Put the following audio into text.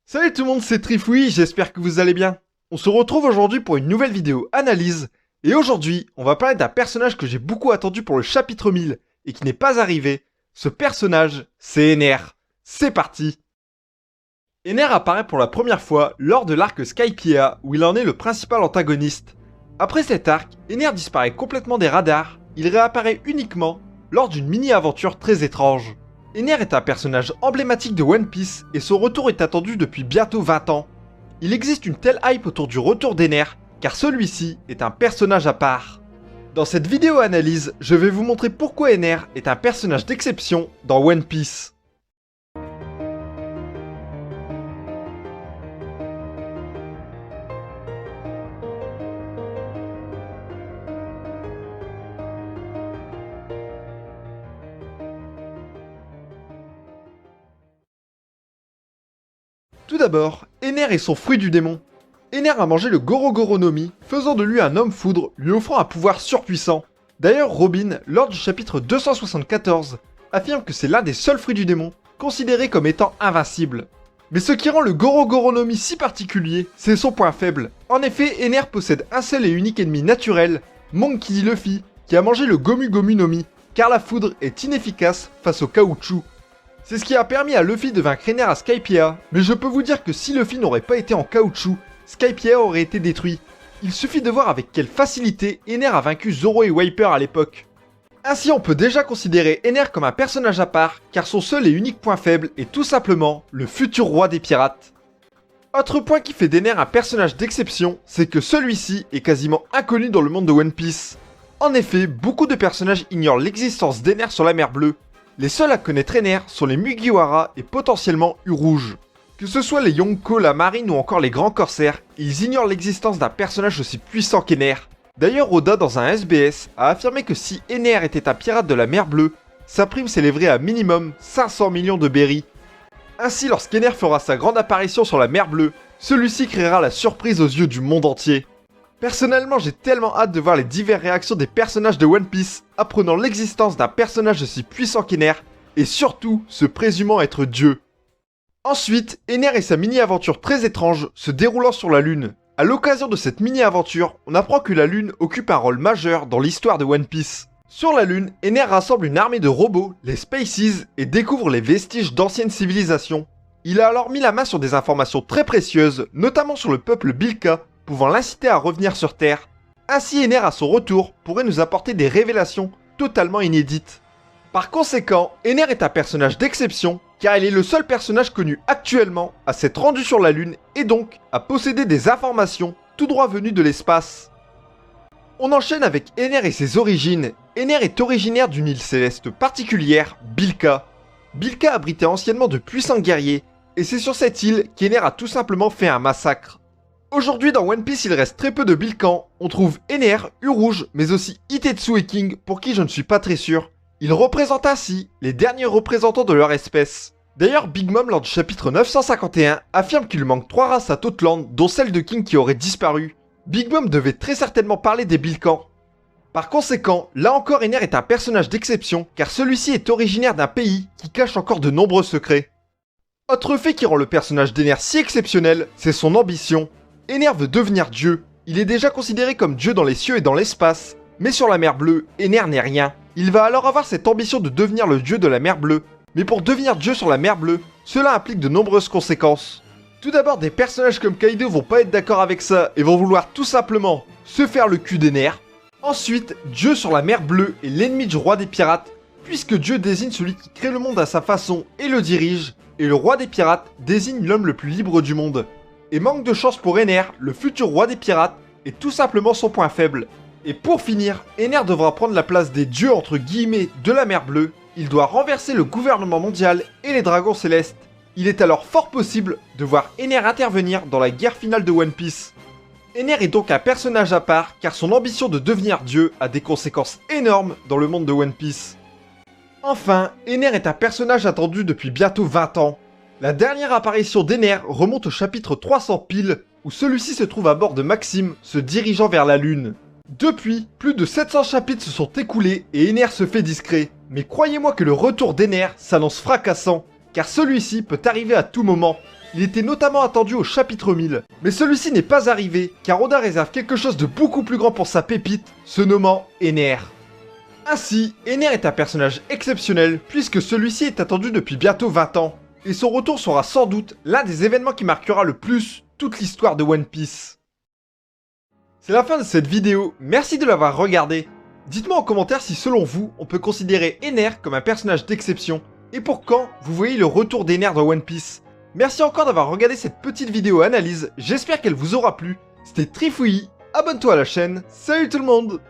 Salut tout le monde, c'est Trifoui, j'espère que vous allez bien. On se retrouve aujourd'hui pour une nouvelle vidéo analyse, et aujourd'hui, on va parler d'un personnage que j'ai beaucoup attendu pour le chapitre 1000, et qui n'est pas arrivé. Ce personnage, c'est Ener. C'est parti. Ener apparaît pour la première fois lors de l'arc Skypiea, où il en est le principal antagoniste. Après cet arc, Ener disparaît complètement des radars, il réapparaît uniquement lors d'une mini-aventure très étrange. Ener est un personnage emblématique de One Piece et son retour est attendu depuis bientôt 20 ans. Il existe une telle hype autour du retour d'Ener, car celui-ci est un personnage à part. Dans cette vidéo analyse, je vais vous montrer pourquoi Ener est un personnage d'exception dans One Piece. Tout d'abord, Ener est son fruit du démon. Ener a mangé le Goro no Mi, faisant de lui un homme foudre, lui offrant un pouvoir surpuissant. D'ailleurs, Robin, lors du chapitre 274, affirme que c'est l'un des seuls fruits du démon, considéré comme étant invincible. Mais ce qui rend le Goro no Mi si particulier, c'est son point faible. En effet, Ener possède un seul et unique ennemi naturel, Monkey D. Luffy, qui a mangé le Gomu no Mi, car la foudre est inefficace face au caoutchouc. C'est ce qui a permis à Luffy de vaincre Ener à Skypiea, mais je peux vous dire que si Luffy n'aurait pas été en caoutchouc, Skypiea aurait été détruit. Il suffit de voir avec quelle facilité Ener a vaincu Zoro et Wiper à l'époque. Ainsi on peut déjà considérer Ener comme un personnage à part, car son seul et unique point faible est tout simplement le futur roi des pirates. Autre point qui fait d'Ener un personnage d'exception, c'est que celui-ci est quasiment inconnu dans le monde de One Piece. En effet, beaucoup de personnages ignorent l'existence d'Ener sur la mer Bleue. Les seuls à connaître Ener sont les Mugiwara et potentiellement U-Rouge. Que ce soit les Yonko, la marine ou encore les grands corsaires, ils ignorent l'existence d'un personnage aussi puissant qu'Ener. D'ailleurs, Oda dans un SBS a affirmé que si Ener était un pirate de la mer Bleue, sa prime s'élèverait à minimum 500 millions de berries. Ainsi, lorsqu'Ener fera sa grande apparition sur la mer Bleue, celui-ci créera la surprise aux yeux du monde entier. Personnellement, j'ai tellement hâte de voir les diverses réactions des personnages de One Piece apprenant l'existence d'un personnage aussi puissant qu'Ener et surtout se présumant être Dieu. Ensuite, Ener et sa mini-aventure très étrange se déroulant sur la Lune. À l'occasion de cette mini-aventure, on apprend que la Lune occupe un rôle majeur dans l'histoire de One Piece. Sur la Lune, Ener rassemble une armée de robots, les Spaces, et découvre les vestiges d'anciennes civilisations. Il a alors mis la main sur des informations très précieuses, notamment sur le peuple Bilka, pouvant l'inciter à revenir sur Terre. Ainsi, Ener à son retour pourrait nous apporter des révélations totalement inédites. Par conséquent, Ener est un personnage d'exception, car il est le seul personnage connu actuellement à s'être rendu sur la Lune et donc à posséder des informations tout droit venues de l'espace. On enchaîne avec Ener et ses origines. Ener est originaire d'une île céleste particulière, Bilka. Bilka abritait anciennement de puissants guerriers, et c'est sur cette île qu'Ener a tout simplement fait un massacre. Aujourd'hui dans One Piece il reste très peu de Bilkans, on trouve Ener, U-Rouge, mais aussi Itetsu et King pour qui je ne suis pas très sûr. Ils représentent ainsi les derniers représentants de leur espèce. D'ailleurs Big Mom lors du chapitre 951 affirme qu'il manque 3 races à Totland dont celle de King qui aurait disparu. Big Mom devait très certainement parler des Bilkans. Par conséquent, là encore Ener est un personnage d'exception car celui-ci est originaire d'un pays qui cache encore de nombreux secrets. Autre fait qui rend le personnage d'Ener si exceptionnel, c'est son ambition. Ener veut devenir Dieu. Il est déjà considéré comme Dieu dans les cieux et dans l'espace, mais sur la mer Bleue, Ener n'est rien. Il va alors avoir cette ambition de devenir le dieu de la mer Bleue. Mais pour devenir Dieu sur la mer Bleue, cela implique de nombreuses conséquences. Tout d'abord, des personnages comme Kaido vont pas être d'accord avec ça et vont vouloir tout simplement se faire le cul d'Ener. Ensuite, Dieu sur la mer Bleue est l'ennemi du roi des pirates, puisque Dieu désigne celui qui crée le monde à sa façon et le dirige, et le roi des pirates désigne l'homme le plus libre du monde. Et manque de chance pour Ener, le futur roi des pirates est tout simplement son point faible. Et pour finir, Ener devra prendre la place des dieux entre guillemets de la mer Bleue, il doit renverser le gouvernement mondial et les dragons célestes. Il est alors fort possible de voir Ener intervenir dans la guerre finale de One Piece. Ener est donc un personnage à part car son ambition de devenir Dieu a des conséquences énormes dans le monde de One Piece. Enfin, Ener est un personnage attendu depuis bientôt 20 ans. La dernière apparition d'Ener remonte au chapitre 300 pile, où celui-ci se trouve à bord de Maxime, se dirigeant vers la Lune. Depuis, plus de 700 chapitres se sont écoulés et Ener se fait discret. Mais croyez-moi que le retour d'Ener s'annonce fracassant, car celui-ci peut arriver à tout moment. il était notamment attendu au chapitre 1000. Mais celui-ci n'est pas arrivé, car Oda réserve quelque chose de beaucoup plus grand pour sa pépite, se nommant Ener. Ainsi, Ener est un personnage exceptionnel, puisque celui-ci est attendu depuis bientôt 20 ans. Et son retour sera sans doute l'un des événements qui marquera le plus toute l'histoire de One Piece. C'est la fin de cette vidéo, merci de l'avoir regardée. Dites-moi en commentaire si selon vous, on peut considérer Ener comme un personnage d'exception, et pour quand vous voyez le retour d'Ener dans One Piece. Merci encore d'avoir regardé cette petite vidéo analyse, j'espère qu'elle vous aura plu. C'était Trifouillis, abonne-toi à la chaîne, salut tout le monde!